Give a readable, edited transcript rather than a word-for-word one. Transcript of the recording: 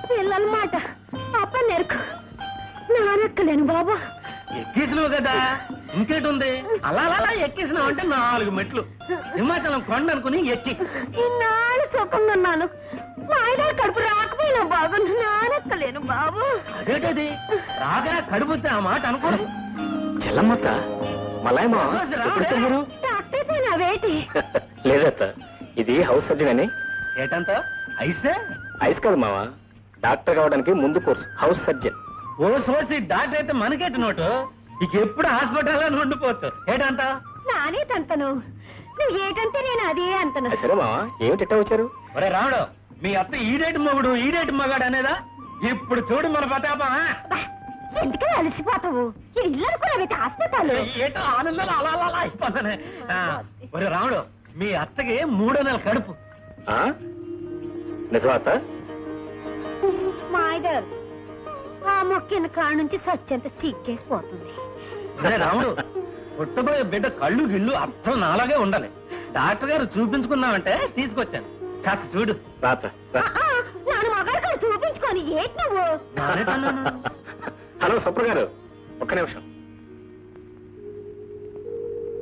పిల్లలమాట అప్ప నెరకు నానెక్కలేను బాబా. ఎక్కేసినావు కదా, ఇంకేటుంది? అలా అలా ఎక్కేసినావు అంటే 4 మెట్లు. సింహాచలం కొండ అనుకుని ఎక్కి. ఇన్నాళ్ళు సుఖంగా ఉన్నాను. మా ఆయన కడుపు రాకపోయినా బాబు, నానెక్కలేను బాబు. అదేటది రాగా కడుపుతే ఆ మాట అనుకోరు. చెల్లమ్మత్త మలాయమా డాక్టర్ పైన వేటి లేదత్త, ఇది హౌస్ సర్జన్ అని. ఏటంత ఐసే? ఐస్ కాదు మావా, డాక్టర్ కావడానికి ముందు కోర్సు హౌస్ సర్జన్. ఓ సోసి డాక్టర్ అయితే మనకేటి నోటు. ఇక ఎప్పుడు హాస్పిటల్లో ఉండిపోవచ్చు. ఏటంత నానే తంతను, నువ్వు ఏటంటే నేను అదే అంతను. సరే మావా, ఏమిటి వచ్చారు? ఒరే రాముడు, మీ అత్త ఈడేటి మొగుడు ఈడేటి మగాడు అనేదా? ఇప్పుడు చూడు మన ప్రతాపం. ఎందుకని అలసిపోతావు? ఇది ఇల్లు అనుకున్నావైతే హాస్పిటల్. ఏటో ఆనందాలు అలా అలా అయిపోతానే. ఒరే రాముడు, మీ అత్తకి 3వ నెల కడుపు. నిజమా అత్త? మాయగారు, ఆ మొక్కిన కాడ నుంచి సత్యంత సిగ్గేసిపోతుంది. అరే రాముడు, పుట్టబోయే బిడ్డ కళ్ళు గిళ్ళు అర్థం నాలాగే ఉండాలి. డాక్టర్ గారు చూపించుకున్నామంటే తీసుకొచ్చాను. కాస్త చూడు. నాన్న మగారు కాదు చూపించుకొని ఏంటి నువ్వు? హలో సుప్ర గారు, ఒక్క నిమిషం.